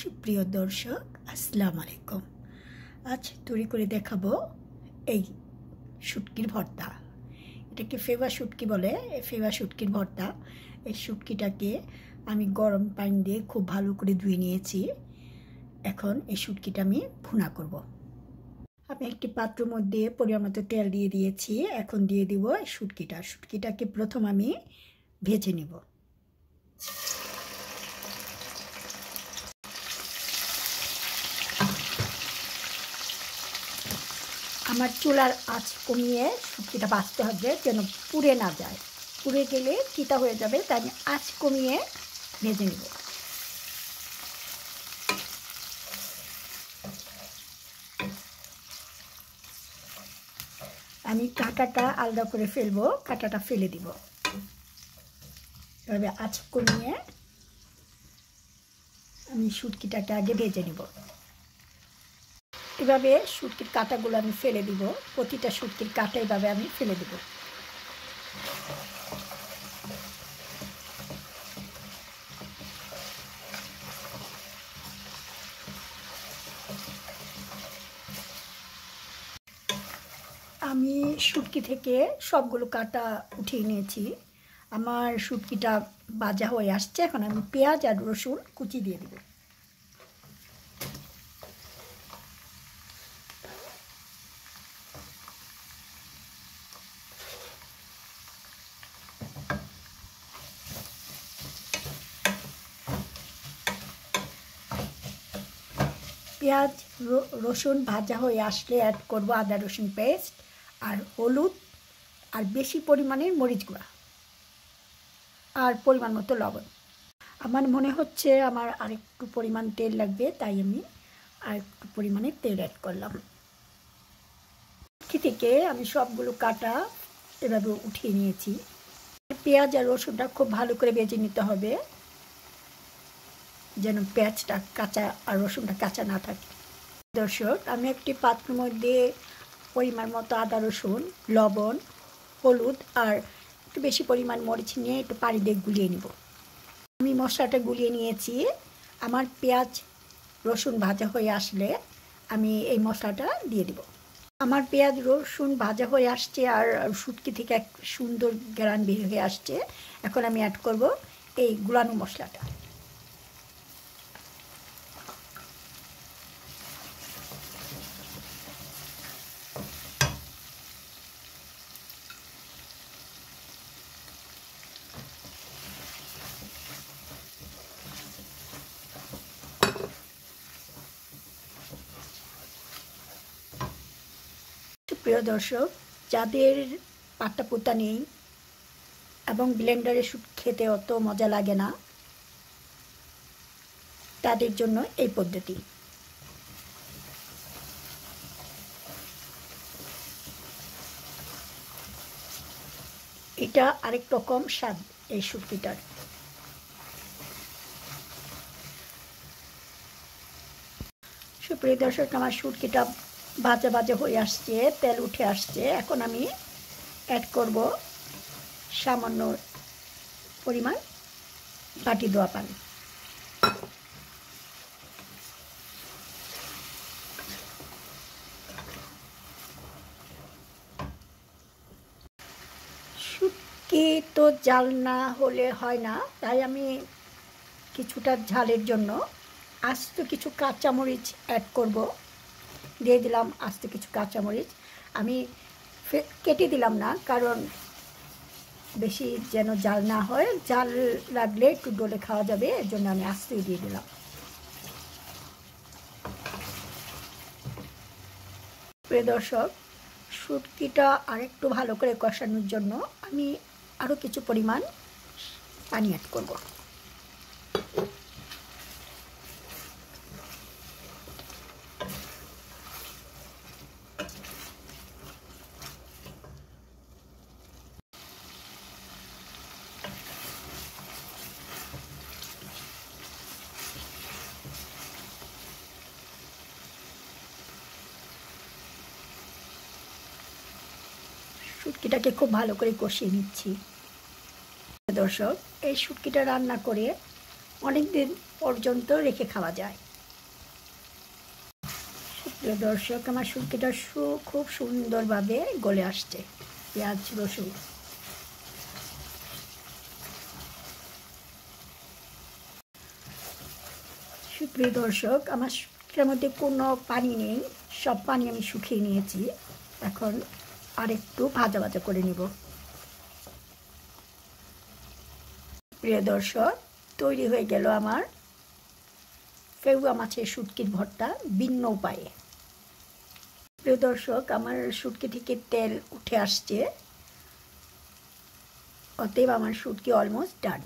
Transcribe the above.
সুপ্রিয় দর্শক আসসালামু আলাইকুম। আজ তৈরি করে দেখাবো এই শুটকির ভর্তা। এটাকে ফেবা শুটকি বলে। এই ফেবা শুটকির ভর্তা। এই শুটকিটাকে আমি গরম পানি দিয়ে খুব ভালো করে ধুয়ে নিয়েছি। এখন এই শুটকিটা আমি ভুনা করব। আমি একটি পাত্রের মধ্যে পরিমাণ মতো তেল দিয়ে দিয়েছি। এখন দিয়ে দিব শুটকিটাকে প্রথম আমি ভেজে নেব। আমার চুলার আঁচ কমিয়ে শুটকিটা ভাজতে হবে যেন পুড়ে না যায়। পুড়ে গেলে তিতা হয়ে যাবে, তাই আমি আঁচ কমিয়ে ভেজে নেব। আমি কাঁটাটা আলাদা করে ফেলবো, কাঁটাটা ফেলে দিব। এভাবে আঁচ কমিয়ে আমি শুটকিটাকে আগে ভেজে নেব। এভাবে শুটকির কাঁটাগুলো আমি ফেলে দিব। প্রতিটা শুটকির কাঁটা এভাবে আমি ফেলে দিব। আমি শুটকি থেকে সবগুলো কাঁটা উঠিয়ে নিয়েছি। আমার শুটকিটা ভাজা হয়ে আসছে। এখন আমি পেঁয়াজ আর রসুন কুচি দিয়ে দেব। পেঁয়াজ রসুন ভাজা হয়ে আসলে অ্যাড করব আদা রসুন পেস্ট আর হলুদ আর বেশি পরিমাণের মরিচ গুঁড়া আর পরিমাণ মতো লবণ। আমার মনে হচ্ছে আমার আরেকটু পরিমাণ তেল লাগবে, তাই আমি আরেকটু পরিমাণে তেল অ্যাড করলাম। থেকে আমি সবগুলো কাটা এভাবে উঠিয়ে নিয়েছি। পেঁয়াজ আর রসুনটা খুব ভালো করে ভেজে নিতে হবে যেন পেঁয়াজটা কাঁচা আর রসুনটা কাঁচা না থাকে। দর্শক, আমি একটি পাত্রের মধ্যে পরিমাণ মতো আদা রসুন, লবণ, হলুদ আর একটু বেশি পরিমাণ মরিচ নিয়ে একটু পানি দিয়ে গুলিয়ে নিব। আমি মশলাটা গুলিয়ে নিয়েছি। আমার পেঁয়াজ রসুন ভাজা হয়ে আসলে আমি এই মশলাটা দিয়ে দেব। আমার পেঁয়াজ রসুন ভাজা হয়ে আসছে আর শুটকি থেকে এক সুন্দর ঘ্রাণ বের হয়ে আসছে। এখন আমি অ্যাড করব এই গুলানো মশলাটা। প্রিয় দর্শক, যাদের পাতা নেই এবং ব্লেন্ডারে শুট খেতে অত মজা লাগে না, তাদের জন্য এই পদ্ধতি। এটা আরেক রকম স্বাদ এই শুটকিটার। সুপ্রিয় দর্শক, আমার শুটকিটা ভাজা ভাজা হয়ে আসছে, তেল উঠে আসছে। এখন আমি অ্যাড করব সামান্য পরিমাণ বাটি ধোয়া পানি। শুটকি তো ঝাল না হলে হয় না, তাই আমি কিছুটা ঝালের জন্য আস্ত কিছু কাঁচামরিচ অ্যাড করব। দিয়ে দিলাম আস্ত কিছু কাঁচামরিচ। আমি কেটে দিলাম না, কারণ বেশি যেন জাল না হয়। জাল লাগলে একটু ডলে খাওয়া যাবে, এর জন্য আমি আস্তেই দিয়ে দিলাম। প্রিয় দর্শক, শুটকিটা আরেকটু ভালো করে কষানোর জন্য আমি আরও কিছু পরিমাণ পানি অ্যাড করব। শুটকিটাকে খুব ভালো করে কষিয়ে নিচ্ছি। দর্শক, এই শুটকিটা রান্না করে অনেক দিন পর্যন্ত রেখে খাওয়া যায়। প্রিয় দর্শক, আমার শুটকিটা খুব সুন্দরভাবে গলে আসছে পেঁয়াজ রসুন। সুপ্রিয় দর্শক, আমার শুটকির মধ্যে কোনো পানি নেই, সব পানি আমি শুকিয়ে নিয়েছি। এখন আরেকটু ভাজা ভাজা করে নিব। প্রিয় দর্শক, তৈরি হয়ে গেল আমার ফেউয়া মাছের শুটকির ভর্তা ভিন্ন উপায়ে। প্রিয় দর্শক, আমার শুটকি থেকে তেল উঠে আসছে, অতএব আমার শুটকি অলমোস্ট ডান।